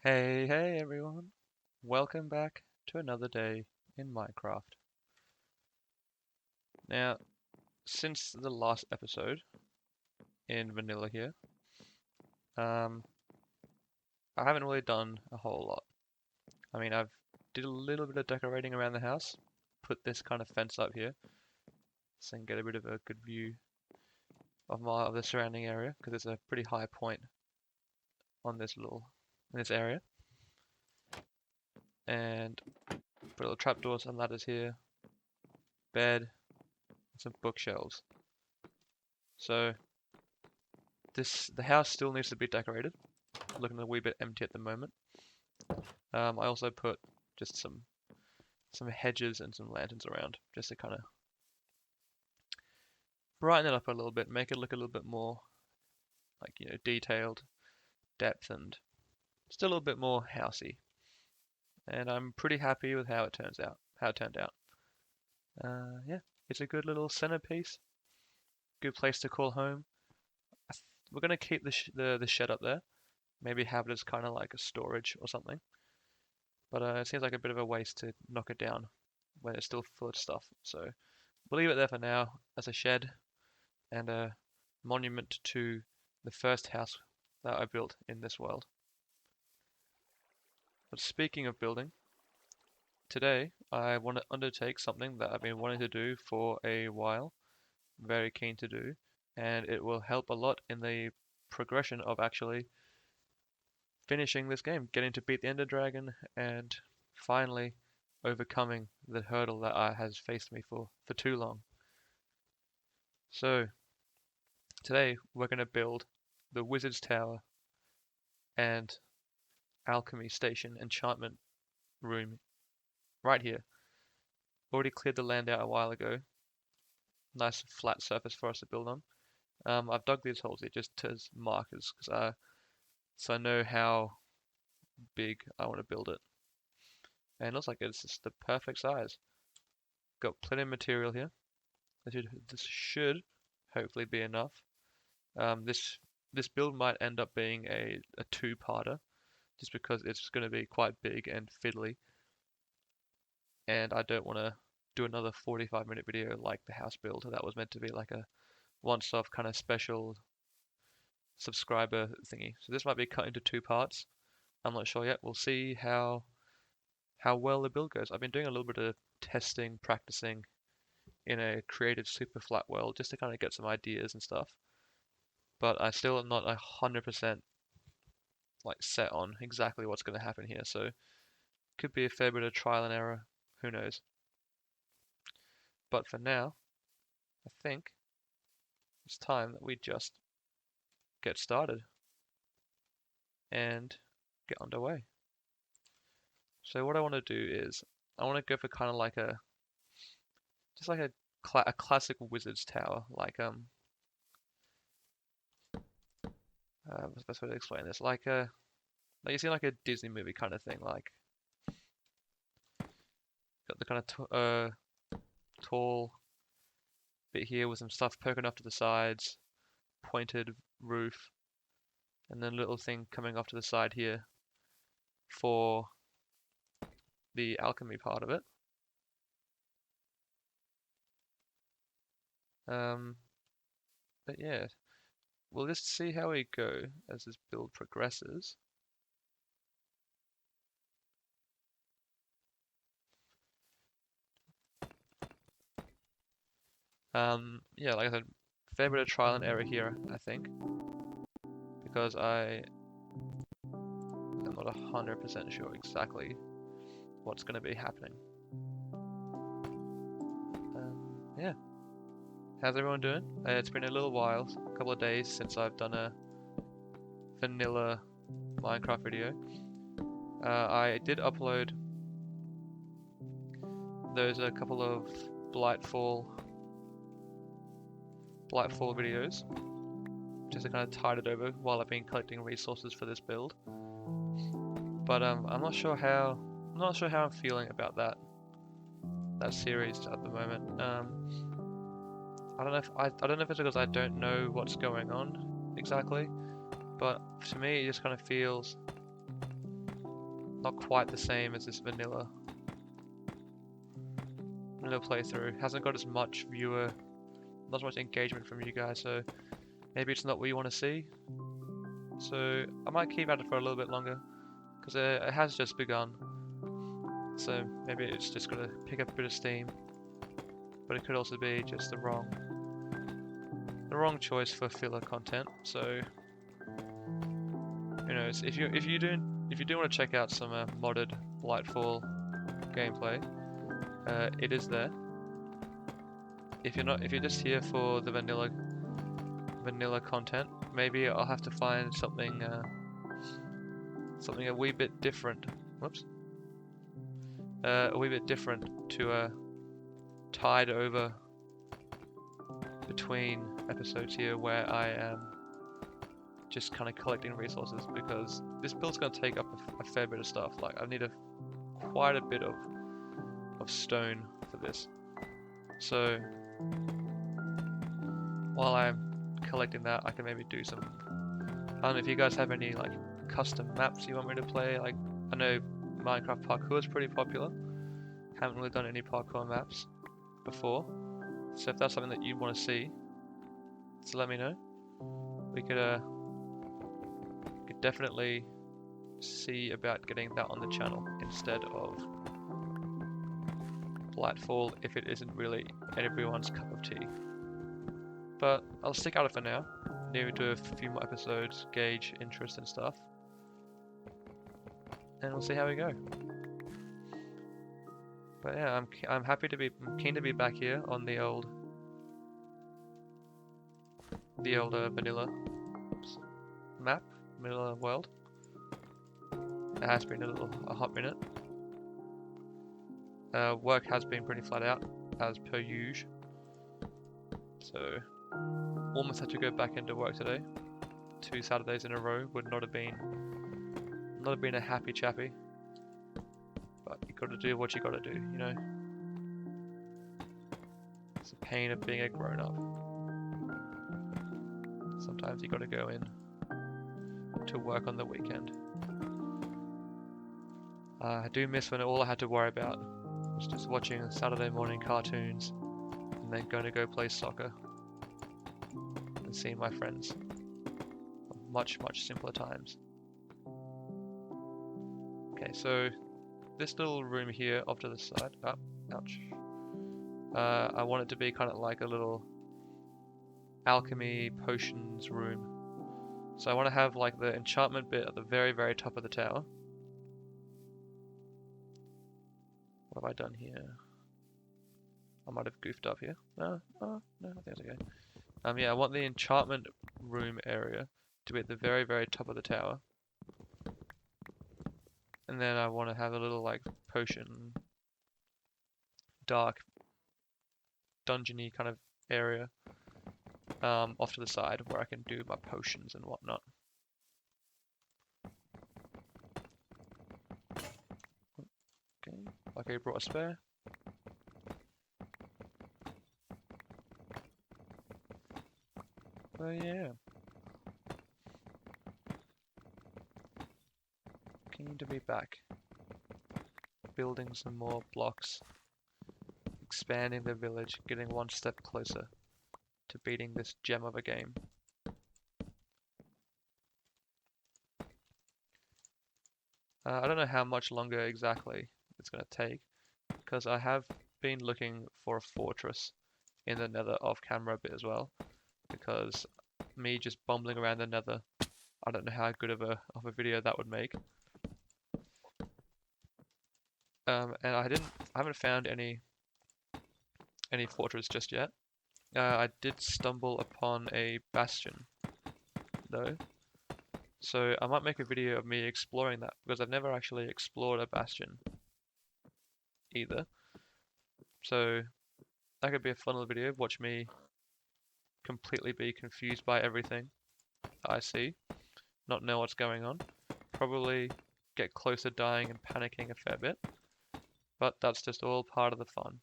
Hey everyone, welcome back to another day in Minecraft. Now, since the last episode in vanilla here, um, I haven't really done a whole lot. I mean, I've did a little bit of decorating around the house, put this kind of fence up here so I can get a bit of a good view of the surrounding area because it's a pretty high point on in this area. And put little trapdoors and ladders here, bed, and some bookshelves. So the house still needs to be decorated. Looking a wee bit empty at the moment. I also put just some hedges and some lanterns around just to kind of brighten it up a little bit, make it look a little bit more like detailed, depth, and still a little bit more housey. And I'm pretty happy with how it turns out. How it turned out. Yeah, it's a good little centerpiece. Good place to call home. We're gonna keep the shed up there. Maybe have it as kind of like a storage or something. But it seems like a bit of a waste to knock it down when it's still full of stuff. So we'll leave it there for now as a shed and a monument to the first house that I built in this world. But speaking of building, today I want to undertake something that I've been wanting to do for a while, very keen to do, and it will help a lot in the progression of actually finishing this game, getting to beat the Ender Dragon and finally overcoming the hurdle that has faced me for too long. So today we're going to build the Wizard's Tower and Alchemy Station enchantment room right here. Already cleared the land out a while ago. Nice flat surface for us to build on. I've dug these holes here just as markers, so I know how big I want to build it. And it looks like it's just the perfect size. Got plenty of material here. This should hopefully be enough. This build might end up being a two-parter, just because it's going to be quite big and fiddly, and I don't want to do another 45-minute video like the house build. That was meant to be like a once-off kind of special subscriber thingy. So this might be cut into two parts. I'm not sure yet. We'll see how well the build goes. I've been doing a little bit of testing, practicing in a creative super flat world just to kind of get some ideas and stuff. But I still am not 100% like set on exactly what's going to happen here. So could be a fair bit of trial and error. Who knows? But for now, I think it's time that we just get started and get underway. So what I want to do is I want to go for kind of like just like a classic wizard's tower, what's the best way to explain this? Like you see like a Disney movie kind of thing, like got the kind of tall bit here with some stuff poking off to the sides, pointed roof, and then a little thing coming off to the side here for the alchemy part of it. Um, but yeah, we'll just see how we go as this build progresses. Yeah, like I said, fair bit of trial and error here, I think, because I am not 100% sure exactly what's going to be happening. Yeah. How's everyone doing? It's been a little while, a couple of days since I've done a vanilla Minecraft video. I did upload a couple of Blightfall videos, just to kind of tide it over while I've been collecting resources for this build. But I'm not sure how I'm feeling about that series at the moment. I don't know if it's because I don't know what's going on exactly, but to me it just kind of feels not quite the same as this vanilla playthrough. Hasn't got as much not as much engagement from you guys, so maybe it's not what you want to see. So I might keep at it for a little bit longer, because it has just begun. So maybe it's just gonna pick up a bit of steam, but it could also be just the wrong choice for filler content. So who knows? If you do want to check out some modded Lightfall gameplay, it is there. If you're just here for the vanilla content, maybe I'll have to find something a wee bit different. Whoops. A wee bit different to tide over between episodes here, where I am just kind of collecting resources, because this build's going to take up a fair bit of stuff. Like I need quite a bit of stone for this. So while I'm collecting that, I can maybe do some. I don't know if you guys have any like custom maps you want me to play. Like I know Minecraft parkour is pretty popular. Haven't really done any parkour maps before, so if that's something that you want to see, so let me know. We could definitely see about getting that on the channel instead of Lightfall, if it isn't really everyone's cup of tea. But I'll stick at it for now. Maybe do a few more episodes, gauge interest and stuff, and we'll see how we go. But yeah, I'm keen to be back here on the old vanilla map, vanilla world. It has been a hot minute. Work has been pretty flat out, as per usual. So almost had to go back into work today. 2 Saturdays in a row would not have been a happy chappy. But you gotta do what you gotta do, you know? It's the pain of being a grown-up. Sometimes you gotta go in to work on the weekend. I do miss when all I had to worry about was just watching Saturday morning cartoons and then going to go play soccer and seeing my friends. Much, much simpler times. Okay, so this little room here off to the side. Oh, ouch. I want it to be kind of like a little alchemy potions room. So I want to have like the enchantment bit at the very, very top of the tower. What have I done here? I might have goofed up here. No, I think it's okay. Yeah, I want the enchantment room area to be at the very, very top of the tower. And then I want to have a little like potion, dark, dungeony kind of area off to the side where I can do my potions and whatnot. Okay, lucky I brought a spare. But yeah. Keen to be back. Building some more blocks. Expanding the village, getting one step closer to beating this gem of a game. I don't know how much longer exactly it's going to take, because I have been looking for a fortress in the nether off camera a bit as well, because me just bumbling around the nether, I don't know how good of a video that would make. And I haven't found any fortress just yet. I did stumble upon a bastion though, so I might make a video of me exploring that, because I've never actually explored a bastion either. So that could be a fun little video. Watch me completely be confused by everything I see, not know what's going on, probably get closer dying and panicking a fair bit, but that's just all part of the fun.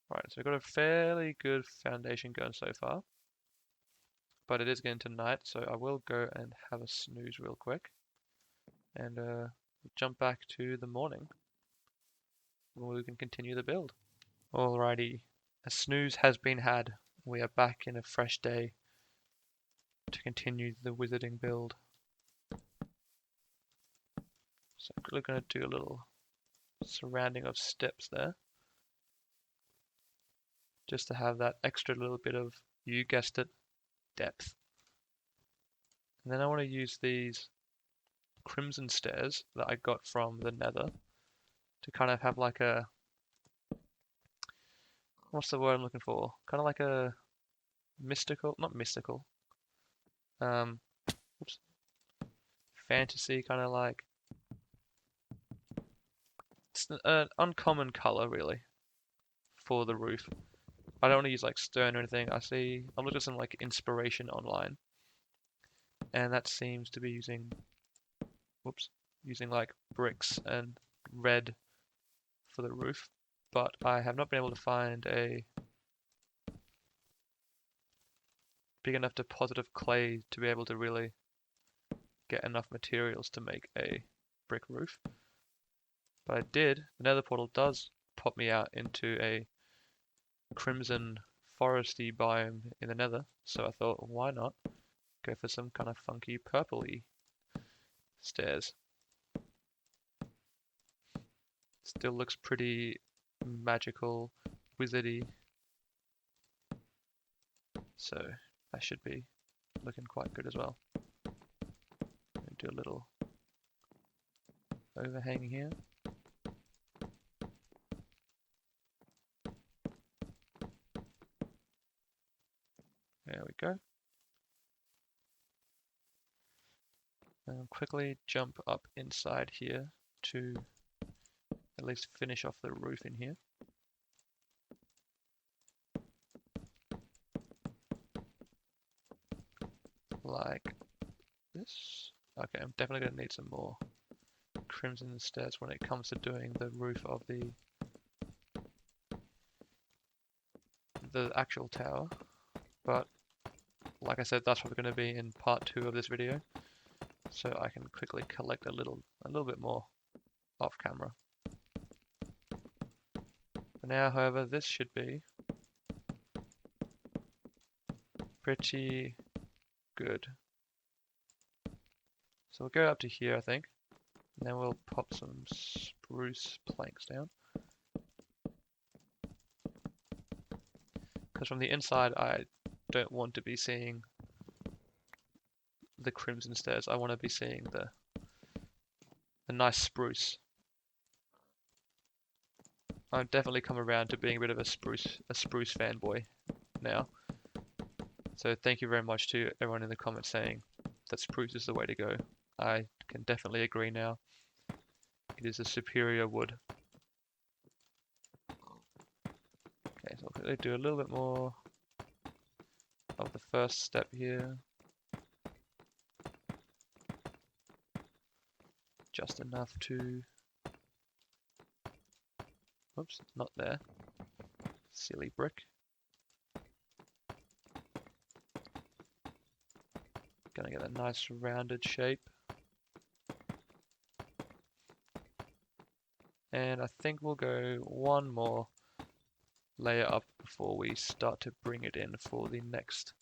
Right, so we've got a fairly good foundation going so far, but it is getting to night, so I will go and have a snooze real quick. and jump back to the morning where we can continue the build. Alrighty, a snooze has been had. We are back in a fresh day to continue the wizarding build. So we're going to do a little surrounding of steps there, just to have that extra little bit of, you guessed it, depth. And then I want to use these crimson stairs that I got from the nether to kind of have like a, what's the word I'm looking for? Kind of like a mystical, not mystical, um, oops, fantasy kind of like, it's an uncommon color really for the roof. I don't want to use like stone or anything. I looked at some like inspiration online, and that seems to be using like bricks and red for the roof, but I have not been able to find a big enough deposit of clay to be able to really get enough materials to make a brick roof. But I did, the nether portal does pop me out into a crimson foresty biome in the nether, so I thought, why not go for some kind of funky purpley stairs. Still looks pretty magical, wizardy, so that should be looking quite good as well. Do a little overhang here. There we go. And quickly jump up inside here to at least finish off the roof in here. Like this. Okay, I'm definitely going to need some more crimson stairs when it comes to doing the roof of the actual tower. But like I said, that's probably going to be in part 2 of this video, so I can quickly collect a little bit more off camera. For now, however, this should be pretty good. So we'll go up to here, I think, and then we'll pop some spruce planks down. Because from the inside, I don't want to be seeing the crimson stairs. I want to be seeing the nice spruce. I've definitely come around to being a bit of a spruce fanboy now. So thank you very much to everyone in the comments saying that spruce is the way to go. I can definitely agree now. It is a superior wood. Okay, so I'll do a little bit more of the first step here. Just enough to... Oops, not there. Silly brick. Gonna get a nice rounded shape. And I think we'll go one more layer up before we start to bring it in for the next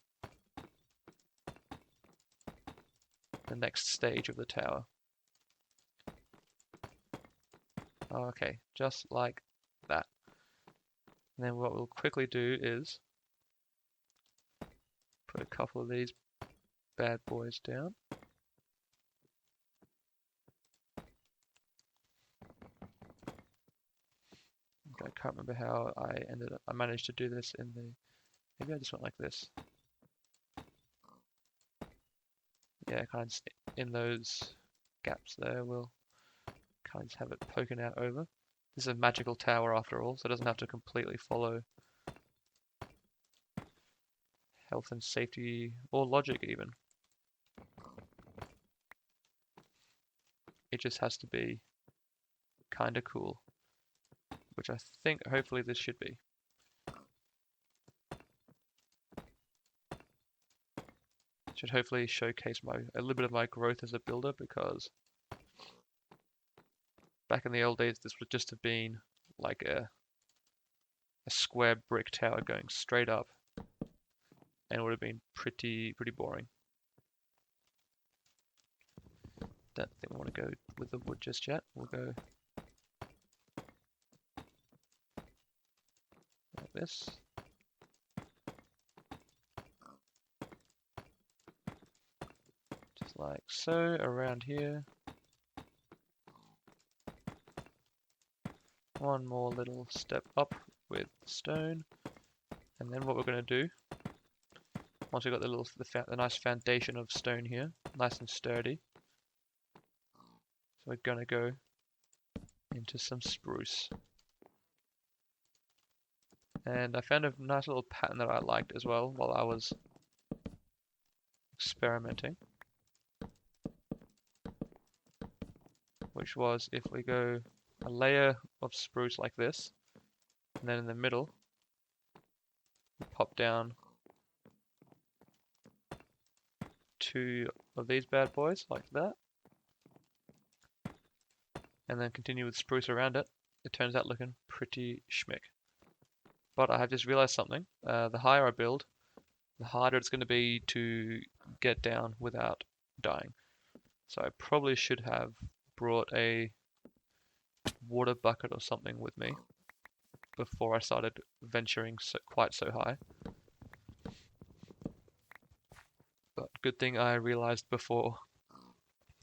stage of the tower. Okay, just like that. And then what we'll quickly do is put a couple of these bad boys down. I can't remember how I managed to do this in the, maybe I just went like this. Yeah, kind of in those gaps there, we'll kind of have it poking out over. This is a magical tower after all, so it doesn't have to completely follow health and safety or logic even. It just has to be kind of cool, which I think hopefully this should be. Should hopefully showcase a little bit of my growth as a builder, because back in the old days, this would just have been like a square brick tower going straight up, and it would have been pretty boring. Don't think we want to go with the wood just yet. We'll go like this. Just like so, around here. One more little step up with stone. And then what we're going to do, once we've got the nice foundation of stone here, nice and sturdy, so we're going to go into some spruce. And I found a nice little pattern that I liked as well while I was experimenting, which was if we go a layer of spruce like this, and then in the middle, we pop down 2 of these bad boys like that, and then continue with spruce around it. It turns out looking pretty schmick. But I have just realized something. The higher I build, the harder it's going to be to get down without dying. So I probably should have brought a water bucket or something with me before I started venturing quite so high. But good thing I realized before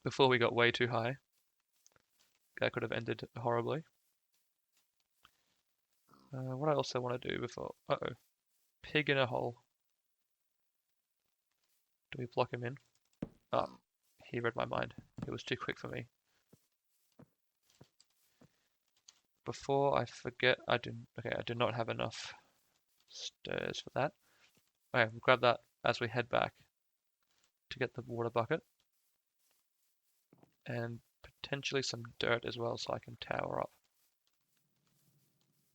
we got way too high. That could have ended horribly. What I also want to do before... Uh-oh. Pig in a hole. Do we block him in? Oh, he read my mind. It was too quick for me. Before I forget, I do not have enough stairs for that. Okay, we'll grab that as we head back to get the water bucket. And potentially some dirt as well so I can tower up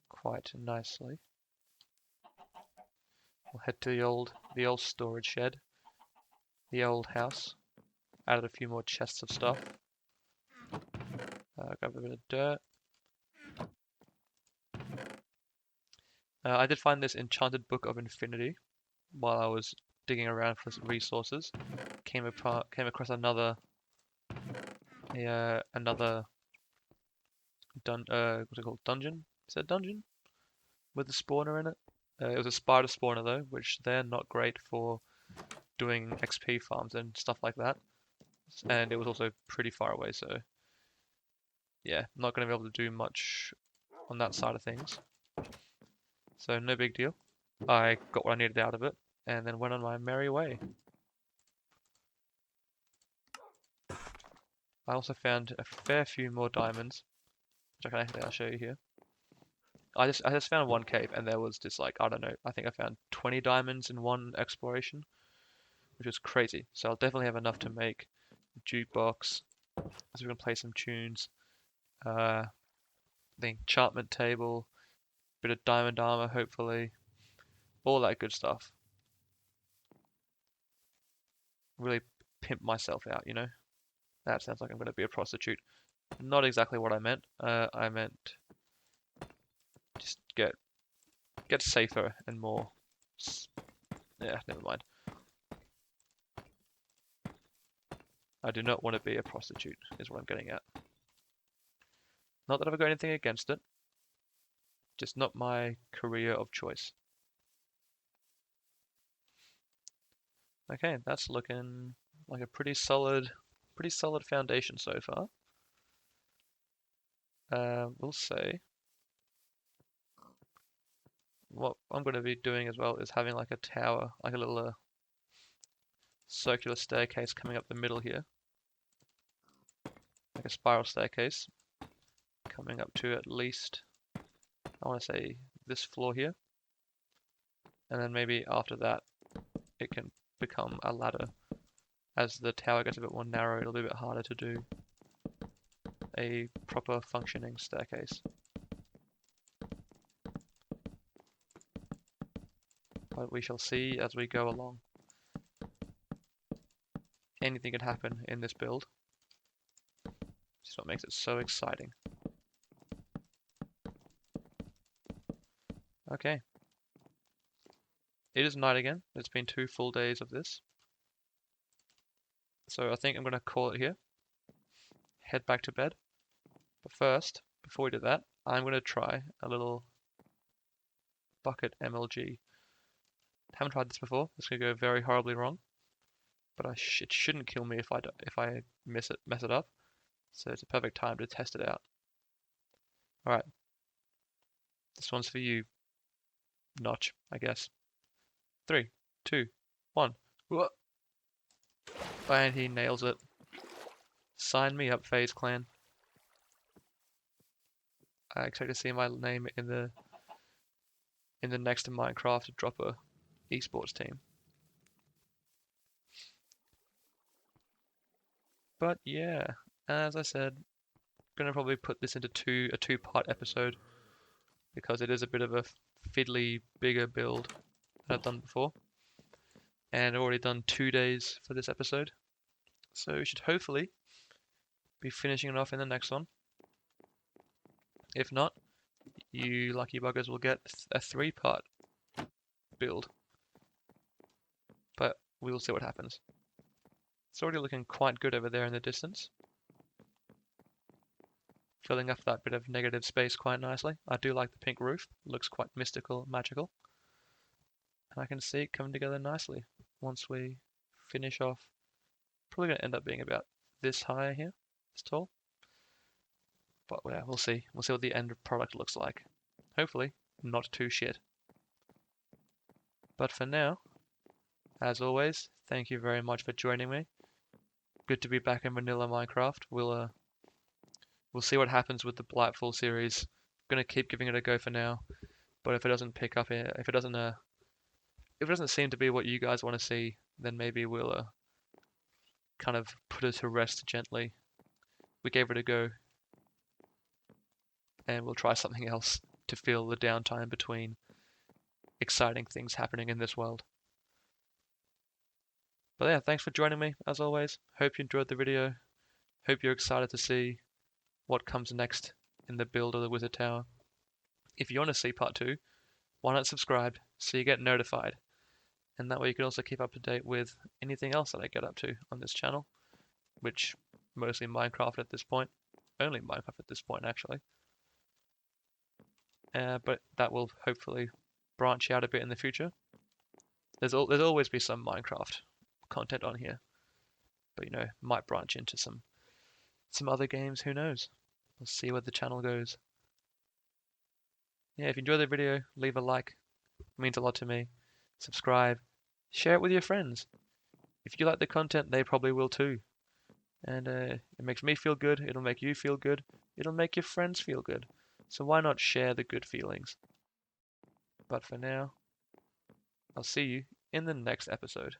quite nicely. We'll head to the old storage shed, the old house. Added a few more chests of stuff. Grab a bit of dirt. I did find this enchanted book of infinity while I was digging around for resources. Came across another what's it called? Dungeon? Is that dungeon? With a spawner in it. It was a spider spawner though, which they're not great for doing XP farms and stuff like that. And it was also pretty far away, so yeah, not going to be able to do much on that side of things. So no big deal. I got what I needed out of it, and then went on my merry way. I also found a fair few more diamonds, which I'll show you here. I just found one cave, and there was just like, I don't know, I think I found 20 diamonds in one exploration, which was crazy. So I'll definitely have enough to make a jukebox, so we can play some tunes. The enchantment table, bit of diamond armor, hopefully, all that good stuff. Really pimp myself out, you know? That sounds like I'm going to be a prostitute. Not exactly what I meant. I meant just get safer and more. Yeah, never mind. I do not want to be a prostitute, is what I'm getting at. Not that I've got anything against it. Just not my career of choice. Okay, that's looking like a pretty solid foundation so far. We'll say what I'm going to be doing as well is having like a tower, like a little circular staircase coming up the middle here, like a spiral staircase coming up to at least, I want to say, this floor here, and then maybe after that it can become a ladder. As the tower gets a bit more narrow, it'll be a bit harder to do a proper functioning staircase. But we shall see as we go along. Anything can happen in this build. This is what makes it so exciting. Okay. It is night again. It's been 2 full days of this. So I think I'm going to call it here. Head back to bed. But first, before we do that, I'm going to try a little bucket MLG. Haven't tried this before. It's going to go very horribly wrong. But it shouldn't kill me if I mess it up. So it's a perfect time to test it out. All right. This one's for you, Notch, I guess. 3, 2, 1. Whoa. And he nails it. Sign me up, FaZe Clan. I expect to see my name in the next Minecraft to drop a esports team. But yeah, as I said, gonna probably put this into a two-part episode because it is a bit of a fiddly bigger build than I've done before. And I've already done 2 days for this episode. So we should hopefully be finishing it off in the next one. If not, you lucky buggers will get a 3-part build. But we'll see what happens. It's already looking quite good over there in the distance. Filling up that bit of negative space quite nicely. I do like the pink roof. It looks quite mystical, magical. And I can see it coming together nicely once we finish off. Probably going to end up being about this high here, this tall. But yeah, we'll see. We'll see what the end product looks like. Hopefully, not too shit. But for now, as always, thank you very much for joining me. Good to be back in vanilla Minecraft. We'll see what happens with the Blightfall series. I'm gonna keep giving it a go for now. But if it doesn't pick up, if it doesn't seem to be what you guys want to see, then maybe we'll kind of put it to rest gently. We gave it a go, and we'll try something else to fill the downtime between exciting things happening in this world. But yeah, thanks for joining me, as always. Hope you enjoyed the video. Hope you're excited to see what comes next in the build of the Wizard Tower. If you want to see part 2, why not subscribe so you get notified? And that way you can also keep up to date with anything else that I get up to on this channel, which mostly Minecraft at this point. Only Minecraft at this point, actually. But that will hopefully branch out a bit in the future. There's always be some Minecraft content on here, but might branch into some other games. Who knows? We'll see where the channel goes. Yeah, if you enjoyed the video, leave a like. It means a lot to me. Subscribe, share it with your friends. If you like the content, they probably will too. And it makes me feel good. It'll make you feel good. It'll make your friends feel good. So why not share the good feelings? But for now, I'll see you in the next episode.